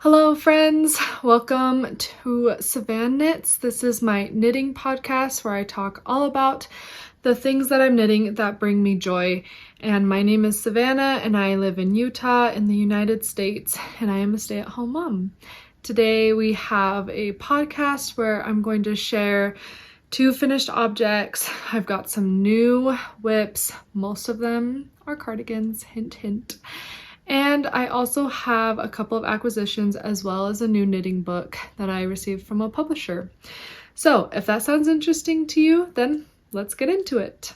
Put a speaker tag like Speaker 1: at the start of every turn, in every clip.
Speaker 1: Hello friends, welcome to SavanKnits. This is my knitting podcast where I talk all about the things that I'm knitting that bring me joy. And my name is Savannah and I live in Utah in the United States and I am a stay-at-home mom. Today we have a podcast where I'm going to share 2 finished objects. I've got some new whips, most of them are cardigans, hint hint. And I also have a couple of acquisitions as well as a new knitting book that I received from a publisher. So if that sounds interesting to you, then let's get into it.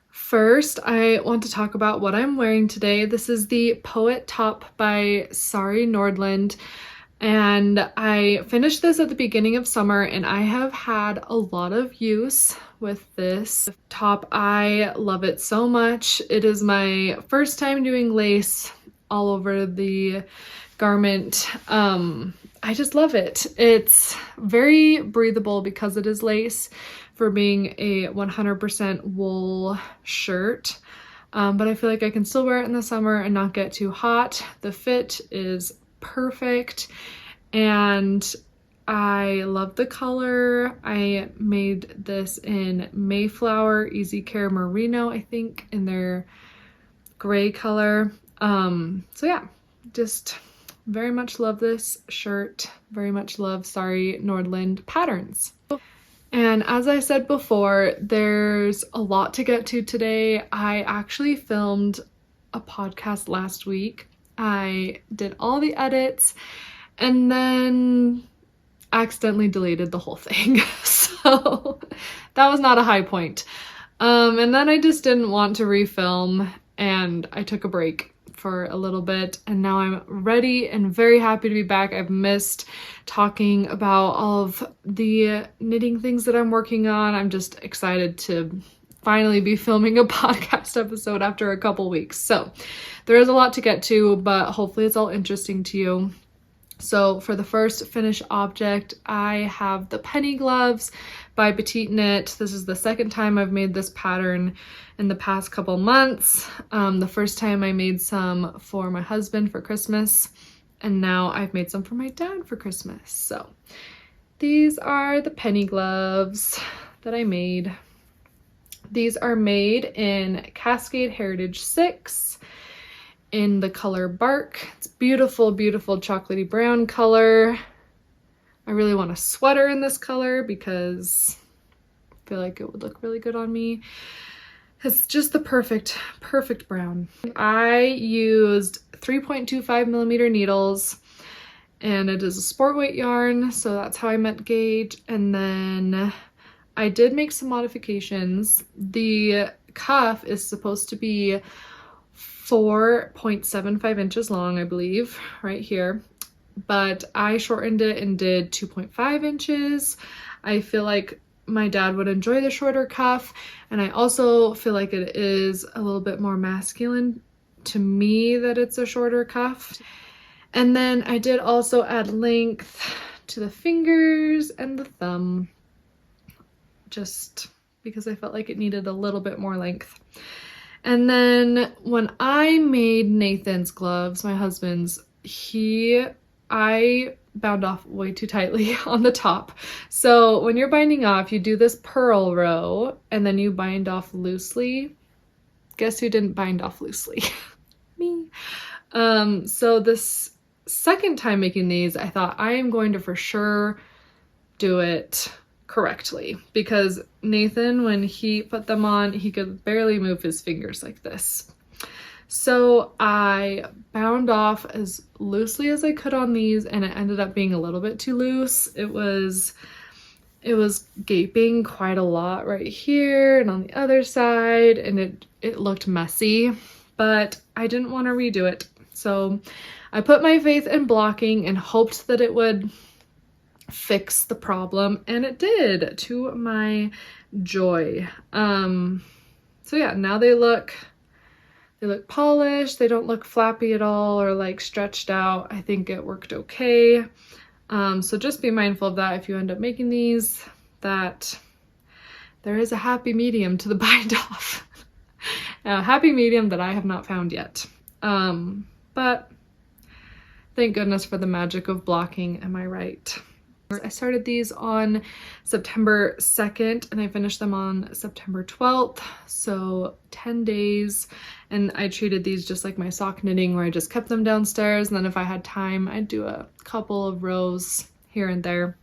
Speaker 1: First, I want to talk about what I'm wearing today. This is the Poet Top by Sari Nordlund. And I finished this at the beginning of summer and I have had a lot of use with this top. I love it so much. It is my first time doing lace all over the garment. I just love it. It's very breathable because it is lace for being a 100% wool shirt. But I feel like I can still wear it in the summer and not get too hot. The fit is perfect and I love the color. I made this in Mayflower Easy Care Merino, I think, in their gray color. So yeah, just very much love this shirt, very much love Sari Nordlund patterns. And as I said before, there's a lot to get to today. I actually filmed a podcast last week. I did all the edits and then accidentally deleted the whole thing. So that was not a high point. And then I just didn't want to refilm and I took a break for a little bit and now I'm ready and very happy to be back. I've missed talking about all of the knitting things that I'm working on. I'm just excited to finally be filming a podcast episode after a couple weeks. So there is a lot to get to, but hopefully it's all interesting to you. So for the first finished object, I have the penny gloves by Petite Knit. This is the second time I've made this pattern in the past couple months. The first time I made some for my husband for Christmas, and now I've made some for my dad for Christmas. So these are the penny gloves that I made. These are made in Cascade Heritage 6 in the color Bark. It's beautiful, beautiful chocolatey brown color. I really want a sweater in this color because I feel like it would look really good on me. It's just the perfect brown. I used 3.25 millimeter needles and it is a sport weight yarn, so that's how I met gauge. And then I did make some modifications. The cuff is supposed to be 4.75 inches long, I believe, right here. But I shortened it and did 2.5 inches. I feel like my dad would enjoy the shorter cuff. And I also feel like it is a little bit more masculine to me that it's a shorter cuff. And then I did also add length to the fingers and the thumb, just because I felt like it needed a little bit more length. And then when I made Nathan's gloves, my husband's, I bound off way too tightly on the top. So when you're binding off, you do this purl row and then you bind off loosely. Guess who didn't bind off loosely? Me. So this second time making these, I thought I am going to for sure do it correctly, because Nathan, when he put them on, he could barely move his fingers like this. So I bound off as loosely as I could on these and it ended up being a little bit too loose. It was gaping quite a lot right here and on the other side, and it looked messy, but I didn't want to redo it. So I put my faith in blocking and hoped that it would fix the problem, and it did, to my joy. So yeah, now they look polished. They don't look flappy at all or like stretched out. I think it worked okay. So just be mindful of that if you end up making these, that there is a happy medium to the bind off. A happy medium that I have not found yet. But thank goodness for the magic of blocking, am I right? I started these on September 2nd and I finished them on September 12th, so 10 days. And I treated these just like my sock knitting, where I just kept them downstairs, and then if I had time I'd do a couple of rows here and there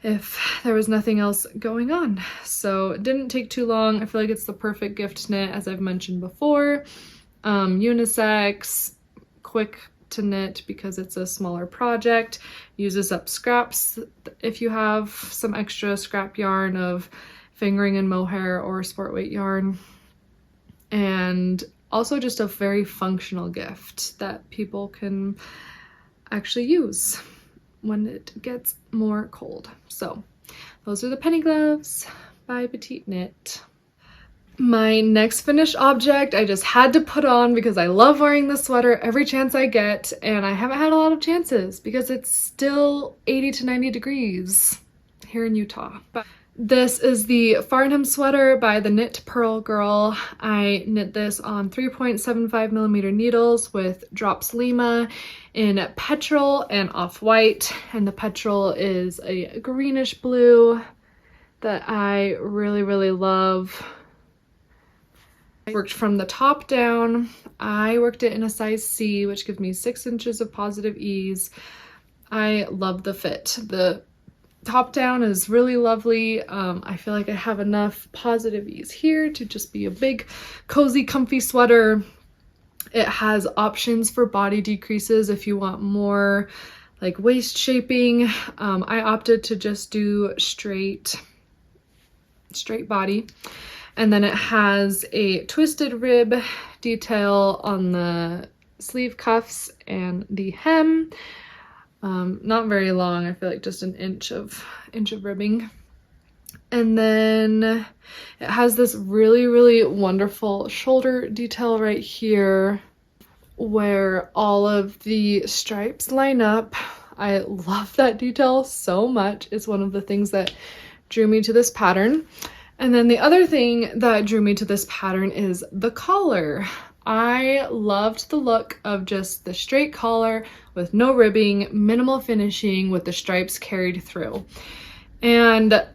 Speaker 1: if there was nothing else going on. So it didn't take too long. I feel like it's the perfect gift knit, as I've mentioned before. Unisex, quick to knit because it's a smaller project, uses up scraps if you have some extra scrap yarn of fingering and mohair or sport weight yarn, and also just a very functional gift that people can actually use when it gets more cold. So those are the penny gloves by Petite Knit. My next finished object I just had to put on because I love wearing this sweater every chance I get, and I haven't had a lot of chances because it's still 80 to 90 degrees here in Utah. But this is the Farnham Sweater by the Knit Purl Girl. I knit this on 3.75mm needles with Drops Lima in petrol and off-white, and the petrol is a greenish blue that I really love. I worked from the top down. I worked it in a size C, which gives me 6 inches of positive ease. I love the fit. The top down is really lovely. I feel like I have enough positive ease here to just be a big, cozy, comfy sweater. It has options for body decreases if you want more like waist shaping. I opted to just do straight body. And then it has a twisted rib detail on the sleeve cuffs and the hem. Not very long, I feel like just an inch of ribbing. And then it has this really wonderful shoulder detail right here where all of the stripes line up. I love that detail so much. It's one of the things that drew me to this pattern. And then the other thing that drew me to this pattern is the collar. I loved the look of just the straight collar with no ribbing, minimal finishing with the stripes carried through. And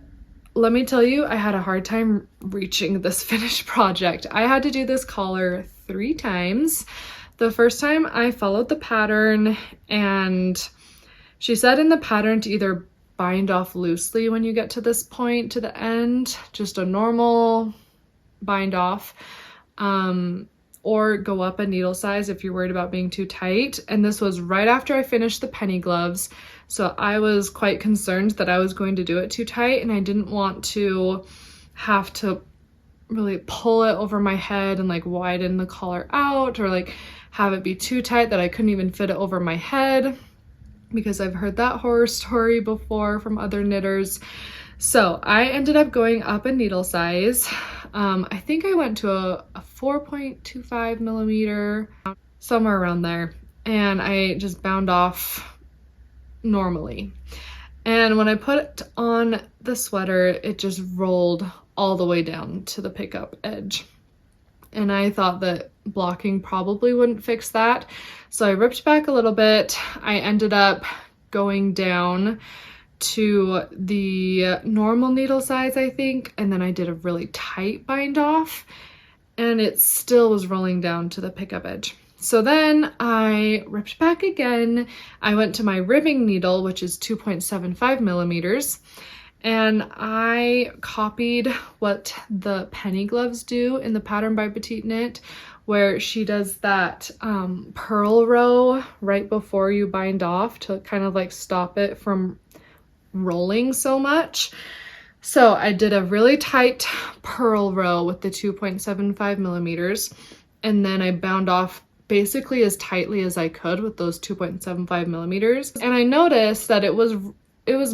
Speaker 1: let me tell you, I had a hard time reaching this finished project. I had to do this collar 3 times. The first time I followed the pattern, and she said in the pattern to either bind off loosely when you get to this point to the end, just a normal bind off, or go up a needle size if you're worried about being too tight. And this was right after I finished the penny gloves, so I was quite concerned that I was going to do it too tight, and I didn't want to have to really pull it over my head and like widen the collar out, or like have it be too tight that I couldn't even fit it over my head, because I've heard that horror story before from other knitters. So I ended up going up a needle size. I think I went to a 4.25mm, somewhere around there, and I just bound off normally. And when I put on the sweater, it just rolled all the way down to the pickup edge. And I thought that blocking probably wouldn't fix that. So I ripped back a little bit. I ended up going down to the normal needle size, I think, and then I did a really tight bind off, and it still was rolling down to the pickup edge. So then I ripped back again. I went to my ribbing needle, which is 2.75mm, and I copied what the penny gloves do in the pattern by Petite Knit, where she does that purl row right before you bind off to kind of like stop it from rolling so much. So I did a really tight purl row with the 2.75mm, and then I bound off basically as tightly as I could with those 2.75mm. And I noticed that it was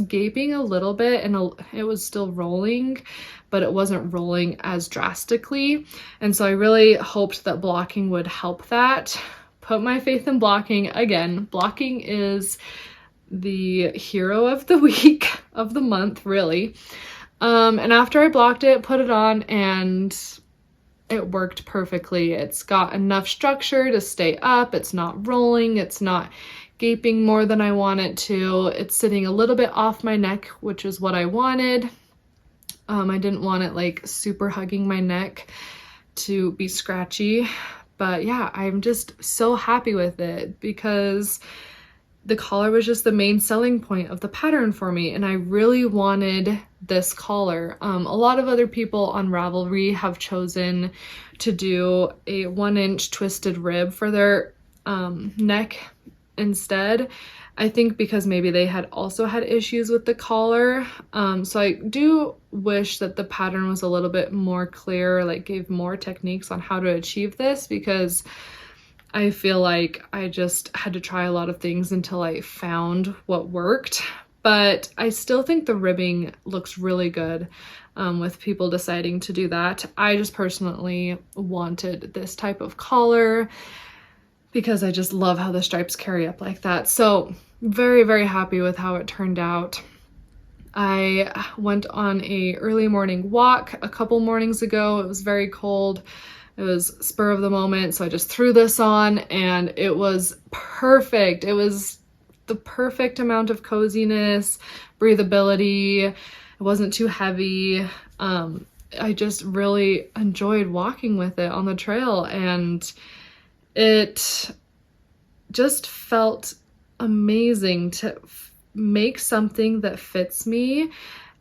Speaker 1: gaping a little bit, and it was still rolling, but it wasn't rolling as drastically. And so I really hoped that blocking would help that. Put my faith in blocking. Again, blocking is the hero of the week, of the month, really. And after I blocked it, put it on, and it worked perfectly. It's got enough structure to stay up. It's not rolling. It's not gaping more than I want it to. It's sitting a little bit off my neck, which is what I wanted. I didn't want it like super hugging my neck to be scratchy. But yeah, I'm just so happy with it because the collar was just the main selling point of the pattern for me, and I really wanted this collar. A lot of other people on Ravelry have chosen to do a 1-inch twisted rib for their neck instead. I think because maybe they had also had issues with the collar. So I do wish that the pattern was a little bit more clear, like gave more techniques on how to achieve this, because I feel like I just had to try a lot of things until I found what worked. But I still think the ribbing looks really good with people deciding to do that. I just personally wanted this type of collar because I just love how the stripes carry up like that. So very, very happy with how it turned out. I went on a early morning walk a couple mornings ago. It was very cold. It was spur of the moment, so I just threw this on and it was perfect. It was the perfect amount of coziness, breathability. It wasn't too heavy. I just really enjoyed walking with it on the trail, and it just felt amazing to make something that fits me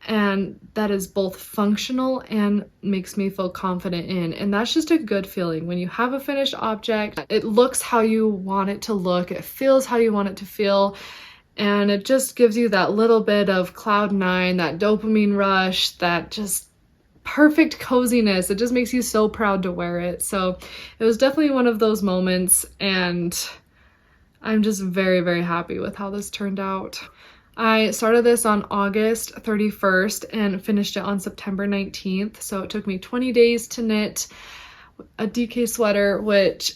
Speaker 1: and that is both functional and makes me feel confident in. And that's just a good feeling when you have a finished object. It looks how you want it to look, it feels how you want it to feel, and it just gives you that little bit of cloud nine, that dopamine rush, that just perfect coziness. It just makes you so proud to wear it. So it was definitely one of those moments, and I'm just very, very happy with how this turned out. I started this on August 31st and finished it on September 19th. So it took me 20 days to knit a DK sweater, which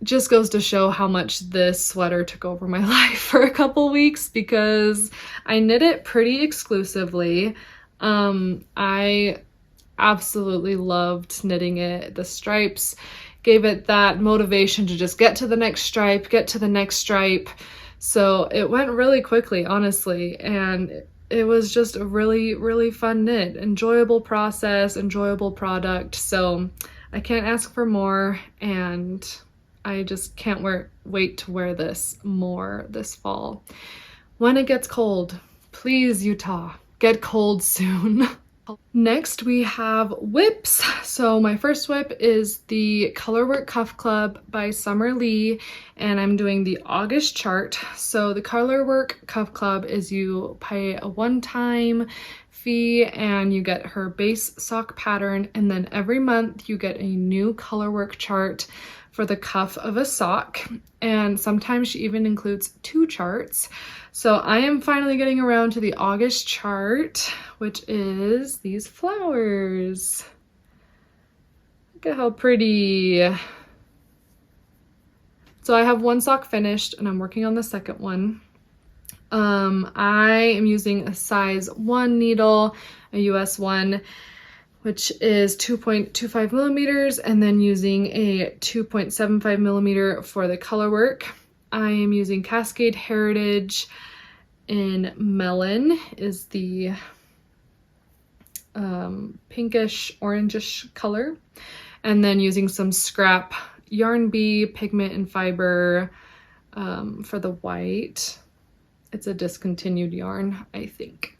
Speaker 1: just goes to show how much this sweater took over my life for a couple weeks, because I knit it pretty exclusively. I absolutely loved knitting it. The stripes gave it that motivation to just get to the next stripe, get to the next stripe. So it went really quickly, honestly, and it was just a really, really fun knit. Enjoyable process, enjoyable product. So I can't ask for more, and I just can't wait to wear this more this fall. When it gets cold, please, Utah, get cold soon. Next we have whips. So my first whip is the Colorwork Cuff Club by Summer Lee, and I'm doing the August chart. So the Colorwork Cuff Club is you pay a one-time fee and you get her base sock pattern, and then every month you get a new colorwork chart for the cuff of a sock, and sometimes she even includes 2 charts. So I am finally getting around to the August chart, which is these flowers. Look at how pretty. So I have 1 sock finished and I'm working on the second one. I am using a size 1 needle, a US 1, which is 2.25 millimeters, and then using a 2.75 millimeter for the color work. I am using Cascade Heritage in Melon, is the pinkish orangish color, and then using some scrap Yarn Bee pigment and fiber for the white. It's a discontinued yarn, I think.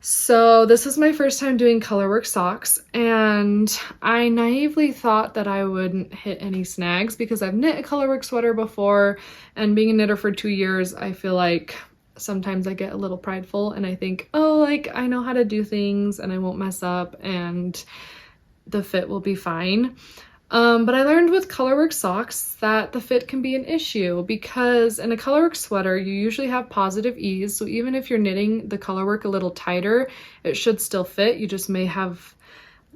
Speaker 1: So this is my first time doing colorwork socks, and I naively thought that I wouldn't hit any snags because I've knit a colorwork sweater before, and being a knitter for 2 years, I feel like sometimes I get a little prideful and I think, oh, like I know how to do things and I won't mess up and the fit will be fine. But I learned with colorwork socks that the fit can be an issue, because in a colorwork sweater you usually have positive ease, so even if you're knitting the colorwork a little tighter, it should still fit. You just may have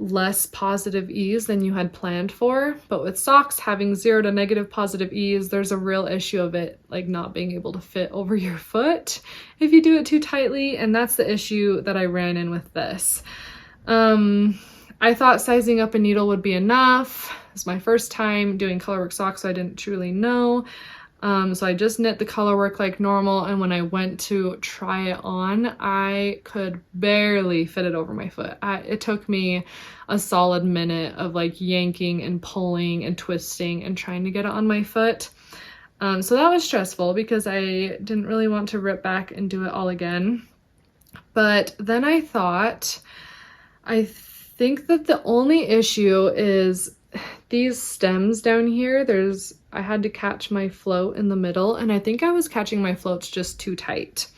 Speaker 1: less positive ease than you had planned for. But with socks having 0 to negative positive ease, there's a real issue of it like not being able to fit over your foot if you do it too tightly, and that's the issue that I ran in with this. I thought sizing up a needle would be enough. It's my first time doing colorwork socks, so I didn't truly know. So I just knit the colorwork like normal, and when I went to try it on, I could barely fit it over my foot. It took me a solid minute of like yanking and pulling and twisting and trying to get it on my foot. So that was stressful because I didn't really want to rip back and do it all again. But then I thought, I think that the only issue is these stems down here. I had to catch my float in the middle, and I think I was catching my floats just too tight.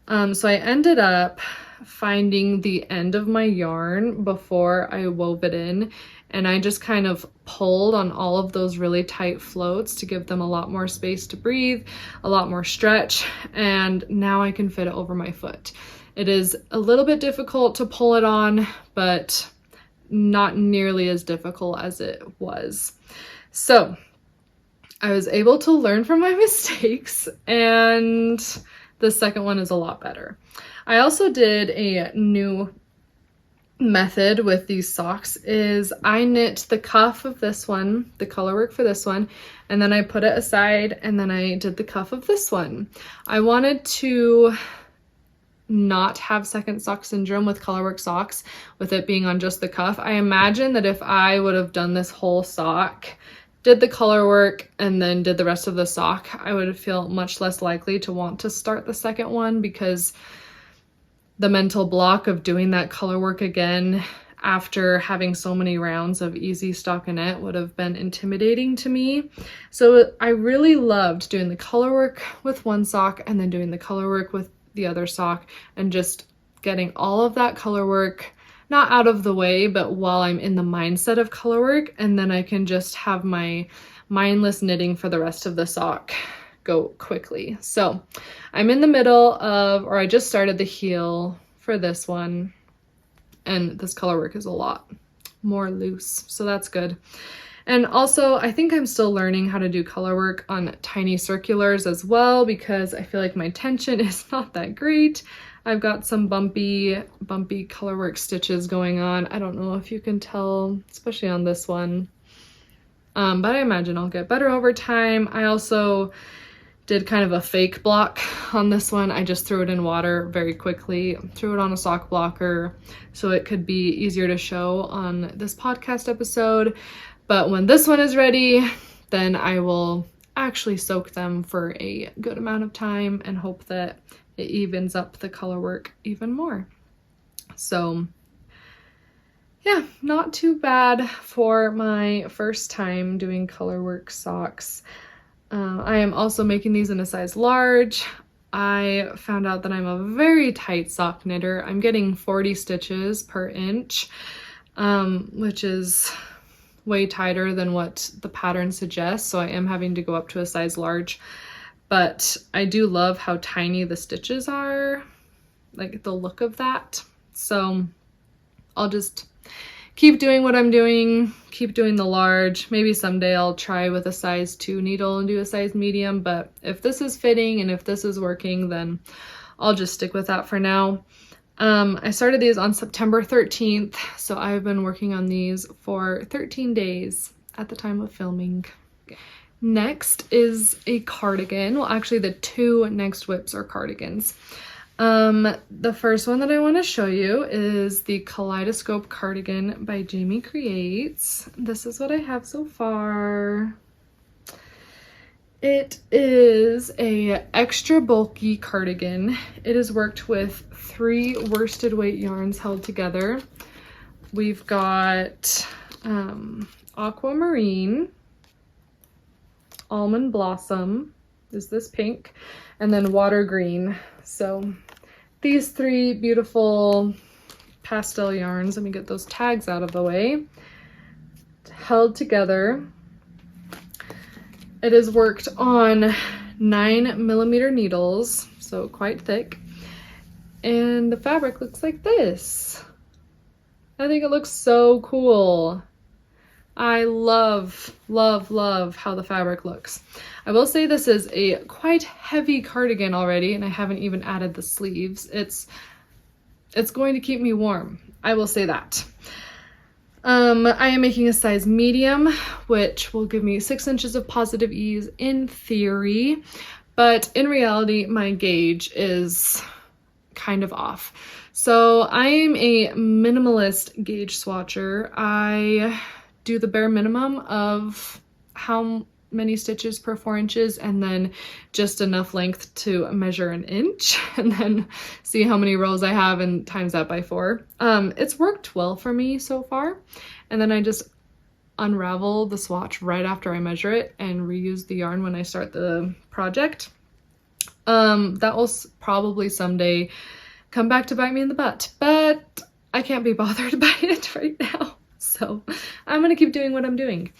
Speaker 1: So I ended up finding the end of my yarn before I wove it in, and I just kind of pulled on all of those really tight floats to give them a lot more space to breathe, a lot more stretch, and now I can fit it over my foot. It is a little bit difficult to pull it on, but not nearly as difficult as it was. So I was able to learn from my mistakes, and the second one is a lot better. I also did a new method with these socks. Is I knit the cuff of this one, the colorwork for this one, and then I put it aside, and then I did the cuff of this one. I wanted to not have second sock syndrome with colorwork socks, with it being on just the cuff. I imagine that if I would have done this whole sock, did the color work, and then did the rest of the sock, I would feel much less likely to want to start the second one, because the mental block of doing that color work again after having so many rounds of easy stockinette would have been intimidating to me. So I really loved doing the color work with one sock and then doing the color work with the other sock, and just getting all of that color work not out of the way, but while I'm in the mindset of color work, and then I can just have my mindless knitting for the rest of the sock go quickly. So I'm in the middle of, or I just started the heel for this one, and this color work is a lot more loose, so that's good. And also, I think I'm still learning how to do color work on tiny circulars as well, because I feel like my tension is not that great. I've got some bumpy colorwork stitches going on. I don't know if you can tell, especially on this one, but I imagine I'll get better over time. I also did kind of a fake block on this one. I just threw it in water very quickly, threw it on a sock blocker so it could be easier to show on this podcast episode. But when this one is ready, then I will actually soak them for a good amount of time and hope that it evens up the color work even more. So yeah, not too bad for my first time doing color work socks. I am also making these in a size large. I found out that I'm a very tight sock knitter. I'm getting 40 stitches per inch, which is way tighter than what the pattern suggests, so I am having to go up to a size large. But I do love how tiny the stitches are, like the look of that. So I'll just keep doing what I'm doing, keep doing the large. Maybe someday I'll try with a size 2 needle and do a size medium, but if this is fitting and if this is working, then I'll just stick with that for now. I started these on September 13th, so I've been working on these for 13 days at the time of filming. Next is a cardigan. Well, actually the two next whips are cardigans. The first one that I want to show you is the Kaleidoscope Cardigan by Jaime Creates. This is what I have so far. It is a extra bulky cardigan. It is worked with 3 worsted weight yarns held together. We've got aquamarine, almond blossom, is this pink, and then water green. So these 3 beautiful pastel yarns, let me get those tags out of the way, held together. It is worked on 9mm needles, so quite thick, and the fabric looks like this. I think it looks so cool. I love, love, love how the fabric looks. I will say this is a quite heavy cardigan already, and I haven't even added the sleeves. It's going to keep me warm. I will say that. I am making a size medium, which will give me 6 inches of positive ease in theory, but in reality, my gauge is kind of off. So I am a minimalist gauge swatcher. I do the bare minimum of how many stitches per 4 inches and then just enough length to measure an inch and then see how many rows I have and times that by 4. It's worked well for me so far. And then I just unravel the swatch right after I measure it and reuse the yarn when I start the project. That will probably someday come back to bite me in the butt, but I can't be bothered by it right now. So I'm gonna keep doing what I'm doing.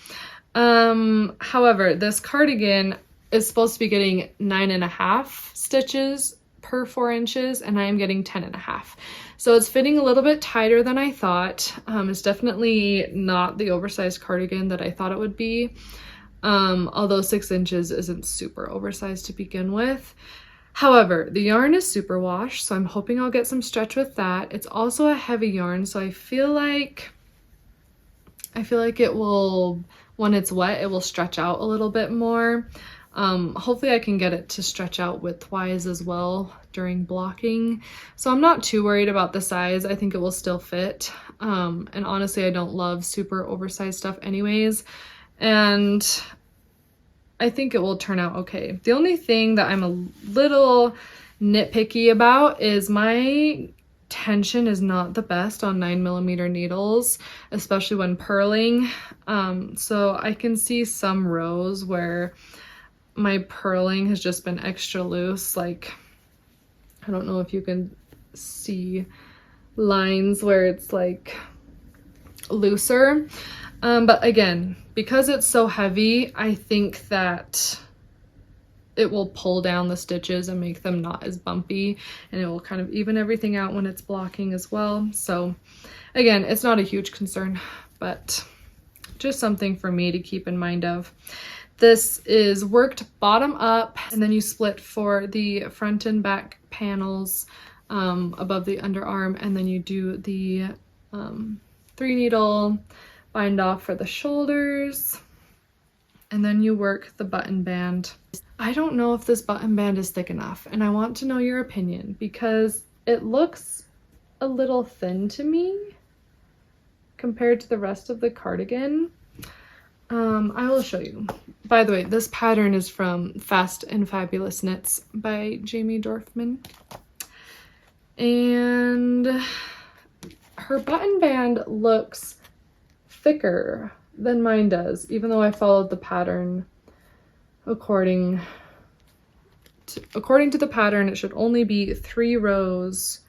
Speaker 1: However, this cardigan is supposed to be getting 9.5 stitches per 4 inches, and I am getting 10.5. So it's fitting a little bit tighter than I thought. It's definitely not the oversized cardigan that I thought it would be. Although 6 inches isn't super oversized to begin with. However, the yarn is super wash, so I'm hoping I'll get some stretch with that. It's also a heavy yarn, so I feel like it will, when it's wet, it will stretch out a little bit more. Hopefully I can get it to stretch out widthwise as well during blocking. So I'm not too worried about the size. I think it will still fit. And honestly, I don't love super oversized stuff anyways. And I think it will turn out okay. The only thing that I'm a little nitpicky about is my tension is not the best on 9mm needles, especially when purling. So I can see some rows where my purling has just been extra loose. Like, I don't know if you can see lines where it's like looser. But again, because it's so heavy, I think that it will pull down the stitches and make them not as bumpy, and it will kind of even everything out when it's blocking as well. So again, it's not a huge concern, but just something for me to keep in mind of. This is worked bottom up, and then you split for the front and back panels above the underarm, and then you do the 3 needle bind off for the shoulders, and then you work the button band. I don't know if this button band is thick enough, and I want to know your opinion because it looks a little thin to me compared to the rest of the cardigan. I will show you. By the way, this pattern is from Fast and Fabulous Knits by Jaime Dorfman. And her button band looks thicker than mine does, even though I followed the pattern according to the pattern. It should only be 3 rows,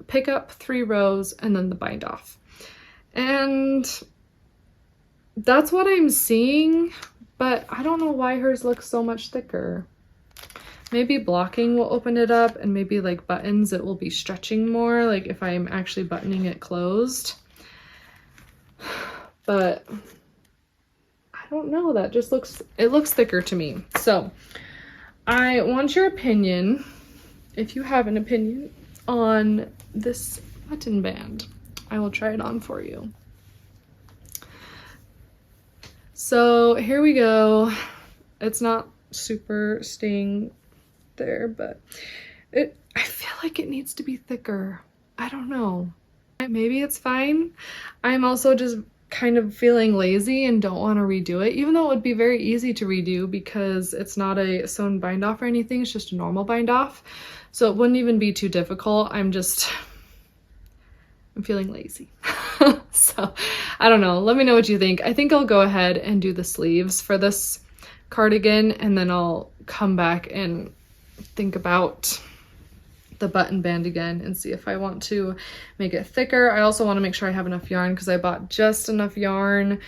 Speaker 1: pick up 3 rows, and then the bind off. And that's what I'm seeing, but I don't know why hers looks so much thicker. Maybe blocking will open it up, and maybe like buttons, it will be stretching more, like if I'm actually buttoning it closed. But I don't know, that just looks thicker to me. So I want your opinion, if you have an opinion, on this button band. I will try it on for you. So here we go. It's not super staying there, but I feel like it needs to be thicker. I don't know. Maybe it's fine. I'm also just kind of feeling lazy and don't want to redo it, even though it would be very easy to redo because it's not a sewn bind off or anything. It's just a normal bind off. So it wouldn't even be too difficult. I'm feeling lazy. So I don't know. Let me know what you think. I think I'll go ahead and do the sleeves for this cardigan, and then I'll come back and think about the button band again and see if I want to make it thicker. I also want to make sure I have enough yarn because I bought just enough yarn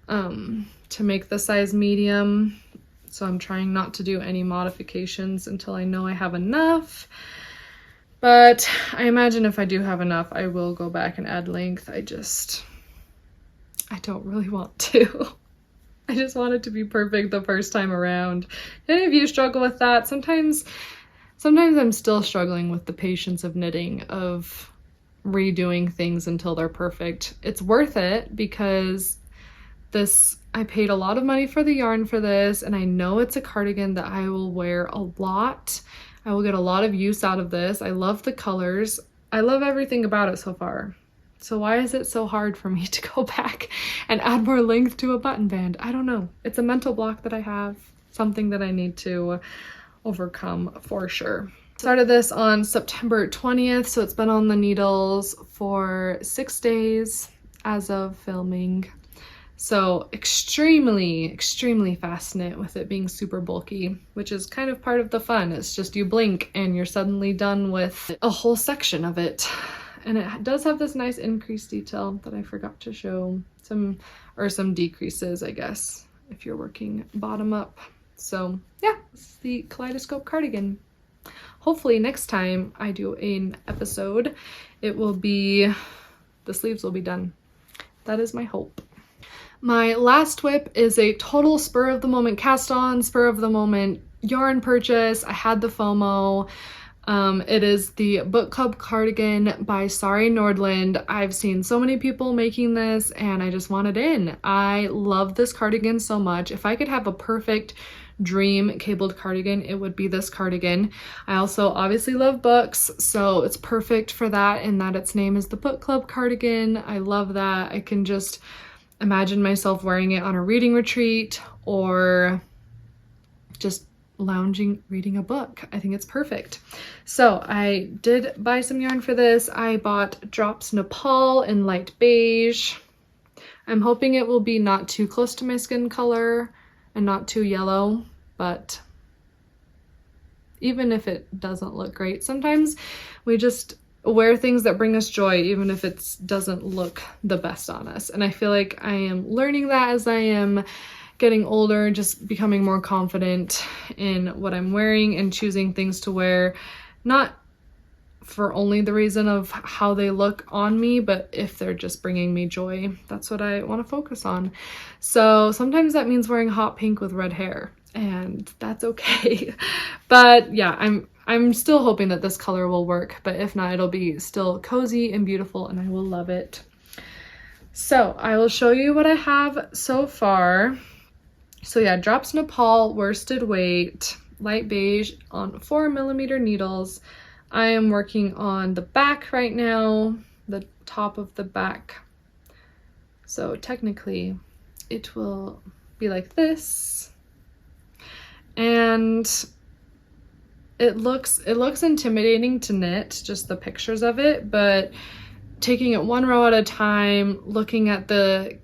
Speaker 1: to make the size medium. So I'm trying not to do any modifications until I know I have enough. But I imagine if I do have enough, I will go back and add length. I don't really want to. I just want it to be perfect the first time around. Any of you struggle with that? Sometimes I'm still struggling with the patience of knitting, of redoing things until they're perfect. It's worth it because I paid a lot of money for the yarn for this, and I know it's a cardigan that I will wear a lot. I will get a lot of use out of this. I love the colors. I love everything about it so far. So why is it so hard for me to go back and add more length to a button band? I don't know. It's a mental block that I have, something that I need to overcome for sure. Started this on September 20th, so it's been on the needles for 6 days as of filming. So extremely fast knit with it being super bulky, which is kind of part of the fun. It's just you blink and you're suddenly done with a whole section of it. And it does have this nice increased detail that I forgot to show. Some decreases, I guess, if you're working bottom up. So yeah, this is the Kaleidoscope Cardigan. Hopefully next time I do an episode, the sleeves will be done. That is my hope. My last whip is a total spur of the moment cast on, spur of the moment yarn purchase. I had the FOMO. It is the Book Club Cardigan by Sari Nordlund. I've seen so many people making this and I just want it in. I love this cardigan so much. If I could have a perfect dream cabled cardigan, it would be this cardigan. I also obviously love books, so it's perfect for that in that its name is the Book Club Cardigan. I love that. I can just imagine myself wearing it on a reading retreat or just lounging reading a book. I think it's perfect. So I did buy some yarn for this. I bought Drops Nepal in light beige. I'm hoping it will be not too close to my skin color and not too yellow, but even if it doesn't look great, sometimes we just wear things that bring us joy even if it doesn't look the best on us. And I feel like I am learning that as I am getting older, just becoming more confident in what I'm wearing and choosing things to wear, not for only the reason of how they look on me, but if they're just bringing me joy. That's what I want to focus on. So sometimes that means wearing hot pink with red hair, and that's okay. But yeah, I'm still hoping that this color will work, but if not, it'll be still cozy and beautiful and I will love it. So I will show you what I have so far. So yeah, Drops Nepal worsted weight, light beige on 4mm needles. I am working on the back right now, the top of the back. So technically it will be like this. And it looks intimidating to knit, just the pictures of it, but taking it one row at a time, looking at the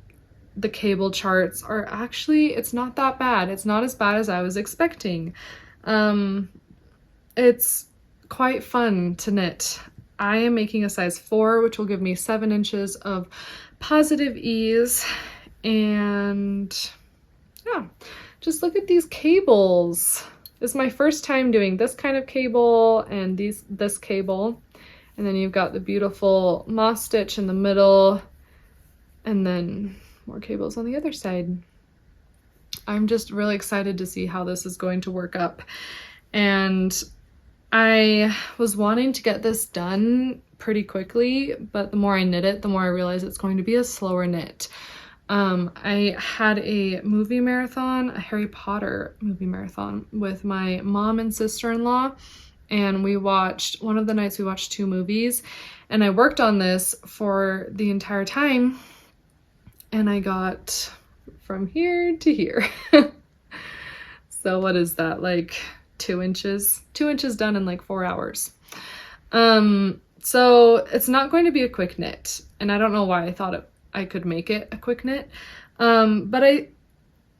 Speaker 1: cable charts are actually, it's not that bad. It's not as bad as I was expecting. It's quite fun to knit. I am making a size 4, which will give me 7 inches of positive ease. And yeah, just look at these cables. This is my first time doing this kind of cable and this cable. And then you've got the beautiful moss stitch in the middle and then more cables on the other side. I'm just really excited to see how this is going to work up. And I was wanting to get this done pretty quickly, but the more I knit it, the more I realize it's going to be a slower knit. I had a movie marathon, a Harry Potter movie marathon with my mom and sister-in-law, and one of the nights we watched 2 movies, and I worked on this for the entire time, and I got from here to here. So what is that, like 2 inches? 2 inches done in like 4 hours. So it's not going to be a quick knit, and I don't know why I thought I could make it a quick knit, but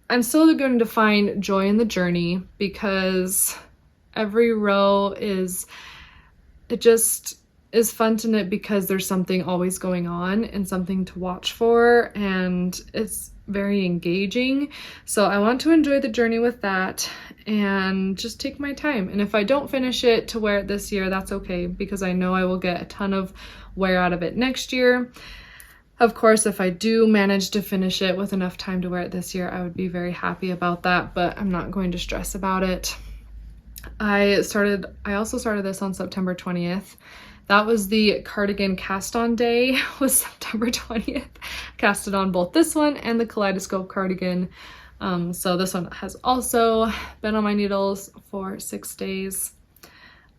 Speaker 1: I'm still going to find joy in the journey because every row is fun to knit because there's something always going on and something to watch for, and it's very engaging. So I want to enjoy the journey with that and just take my time. And if I don't finish it to wear it this year, that's okay, because I know I will get a ton of wear out of it next year. Of course, if I do manage to finish it with enough time to wear it this year, I would be very happy about that, but I'm not going to stress about it. I also started this on September 20th. That was the cardigan cast on day, was September 20th. Casted on both this one and the Kaleidoscope Cardigan. So this one has also been on my needles for 6 days,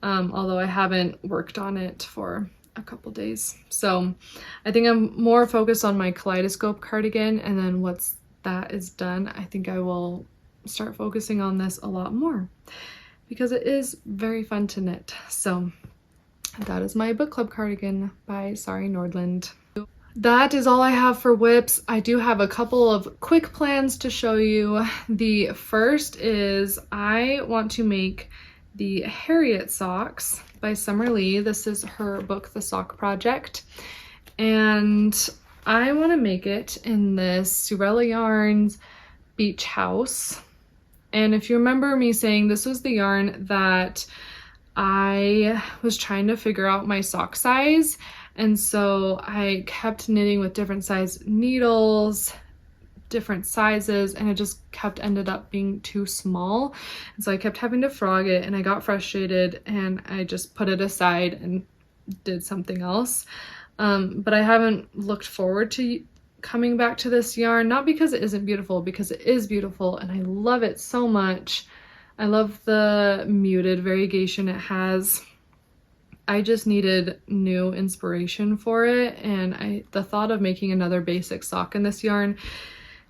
Speaker 1: although I haven't worked on it for a couple days. So I think I'm more focused on my Kaleidoscope Cardigan, and then once that is done, I think I will start focusing on this a lot more, because it is very fun to knit. So that is my Book Club Cardigan by Sari Nordlund. That is all I have for whips. I do have a couple of quick plans to show you. The first is I want to make the Harriet socks by Summer Lee. This is her book, The Sock Project. And I want to make it in this Surella Yarns Beach House. And if you remember me saying, this was the yarn that I was trying to figure out my sock size, and so I kept knitting with different size needles, different sizes, and it just ended up being too small, and so I kept having to frog it, and I got frustrated and I just put it aside and did something else. But I haven't looked forward to coming back to this yarn, not because it isn't beautiful, because it is beautiful and I love it so much. I love the muted variegation it has. I just needed new inspiration for it, and the thought of making another basic sock in this yarn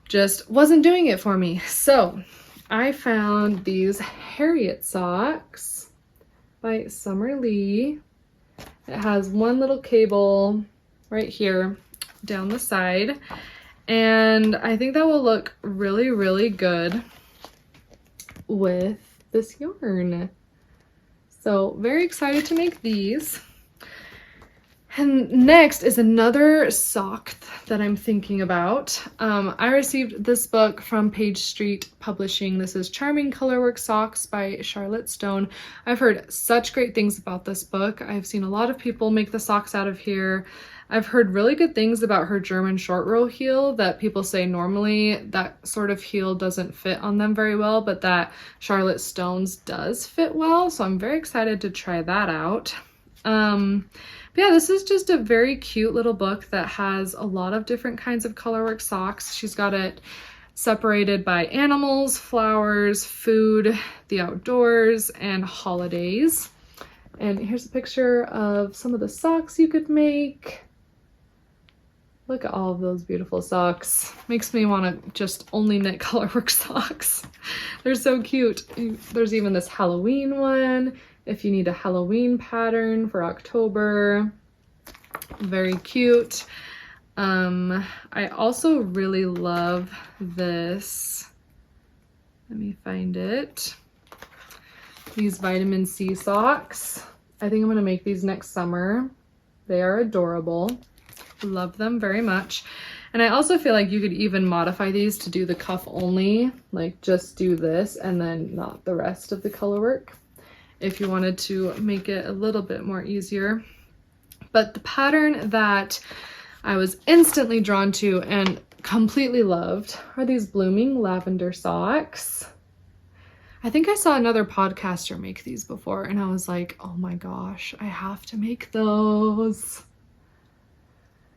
Speaker 1: just wasn't doing it for me. So I found these Harriet socks by Summer Lee. It has one little cable right here down the side, and I think that will look really, really good with this yarn. So very excited to make these. And next is another sock that I'm thinking about. I received this book from Page Street Publishing. This is Charming Colorwork Socks by Charlotte Stone. I've heard such great things about this book. I've seen a lot of people make the socks out of here. I've heard really good things about her German short row heel, that people say normally that sort of heel doesn't fit on them very well, but that Charlotte Stone's does fit well. So I'm very excited to try that out. But yeah, this is just a very cute little book that has a lot of different kinds of colorwork socks. She's got it separated by animals, flowers, food, the outdoors, and holidays. And here's a picture of some of the socks you could make. Look at all of those beautiful socks. Makes me want to just only knit colorwork socks. They're so cute. There's even this Halloween one, if you need a Halloween pattern for October. Very cute. I also really love this. Let me find it. These vitamin C socks. I think I'm going to make these next summer. They are adorable. Love them very much. And I also feel like you could even modify these to do the cuff only, like just do this and then not the rest of the color work, if you wanted to make it a little bit more easier. But the pattern that I was instantly drawn to and completely loved are these blooming lavender socks. I think I saw another podcaster make these before and I was like, oh my gosh, I have to make those.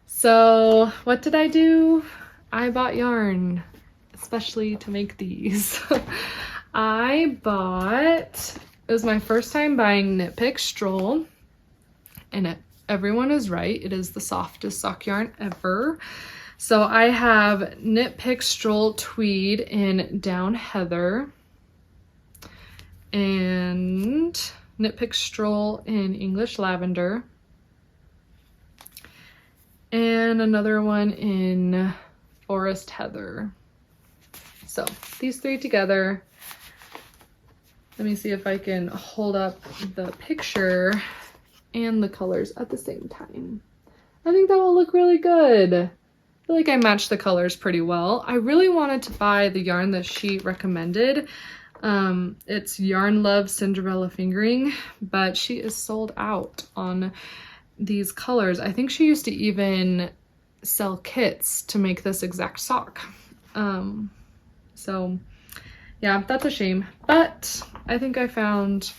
Speaker 1: So what did I do? I bought yarn, especially to make these. It was my first time buying Knit Pick Stroll, and everyone is right, it is the softest sock yarn ever. So I have Knit Pick Stroll Tweed in Down Heather, and Knit Pick Stroll in English Lavender, and another one in Forest Heather. So these three together. Let me see if I can hold up the picture and the colors at the same time. I think that will look really good. I feel like I matched the colors pretty well. I really wanted to buy the yarn that she recommended. It's Yarn Love Cinderella Fingering, but she is sold out on these colors. I think she used to even sell kits to make this exact sock. So yeah, that's a shame, but I think I found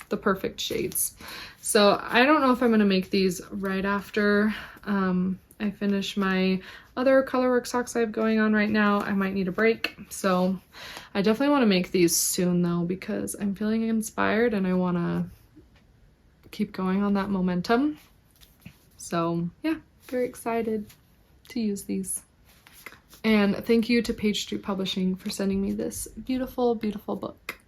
Speaker 1: the perfect shades. So I don't know if I'm gonna make these right after I finish my other colorwork socks I have going on right now. I might need a break. So I definitely want to make these soon though, because I'm feeling inspired and I want to keep going on that momentum. So yeah, very excited to use these. And thank you to Page Street Publishing for sending me this beautiful, beautiful book.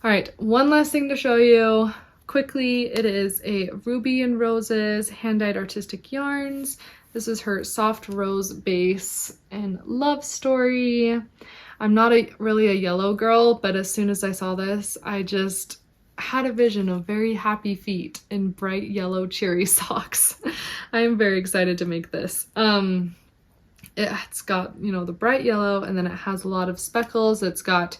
Speaker 1: All right, one last thing to show you quickly. It is a Ruby and Roses hand-dyed artistic yarns. This is her soft rose base and love story. I'm not really a yellow girl, but as soon as I saw this, I just had a vision of very happy feet in bright yellow cheery socks. I am very excited to make this. It's got, you know, the bright yellow, and then it has a lot of speckles. It's got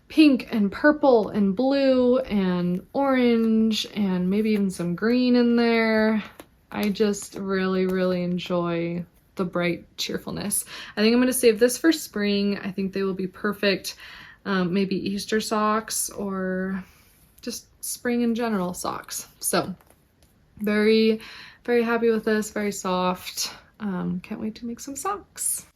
Speaker 1: pink and purple and blue and orange and maybe even some green in there. I just really, really enjoy the bright cheerfulness. I think I'm going to save this for spring. I think they will be perfect, maybe Easter socks or just spring in general socks. So very, very happy with this, very soft. Can't wait to make some socks.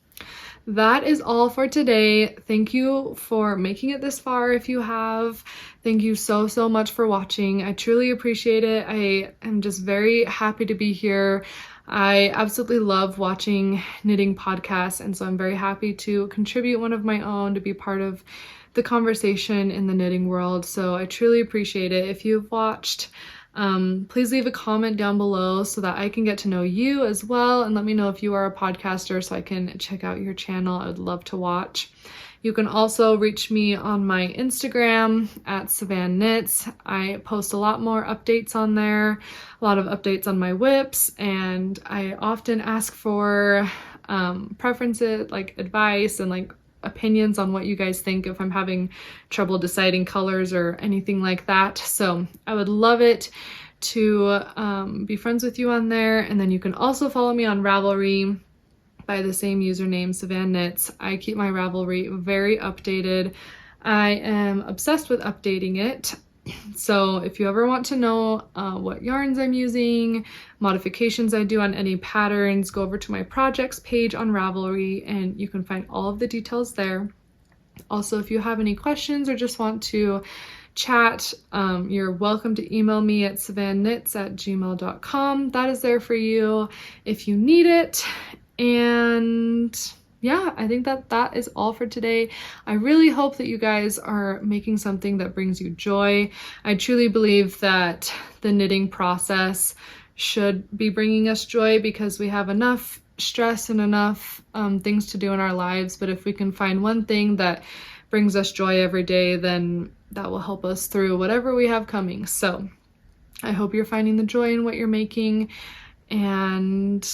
Speaker 1: That is all for today. Thank you for making it this far if you have. Thank you so, so much for watching. I truly appreciate it. I am just very happy to be here. I absolutely love watching knitting podcasts, and so I'm very happy to contribute one of my own, to be part of the conversation in the knitting world. So I truly appreciate it. If you've watched, please leave a comment down below so that I can get to know you as well, and let me know if you are a podcaster so I can check out your channel. I would love to watch. You can also reach me on my Instagram at SavanKnits. I post a lot more updates on there, a lot of updates on my whips, and I often ask for preferences, like advice and like opinions on what you guys think if I'm having trouble deciding colors or anything like that. So I would love it to be friends with you on there. And then you can also follow me on Ravelry by the same username, SavanKnits. I keep my Ravelry very updated. I am obsessed with updating it. So if you ever want to know what yarns I'm using, modifications I do on any patterns, go over to my projects page on Ravelry and you can find all of the details there. Also, if you have any questions or just want to chat, you're welcome to email me at savanKnits@gmail.com. That is there for you if you need it. And yeah, I think that is all for today. I really hope that you guys are making something that brings you joy. I truly believe that the knitting process should be bringing us joy because we have enough stress and enough things to do in our lives. But if we can find one thing that brings us joy every day, then that will help us through whatever we have coming. So I hope you're finding the joy in what you're making. And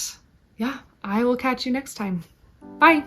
Speaker 1: yeah, I will catch you next time. Bye.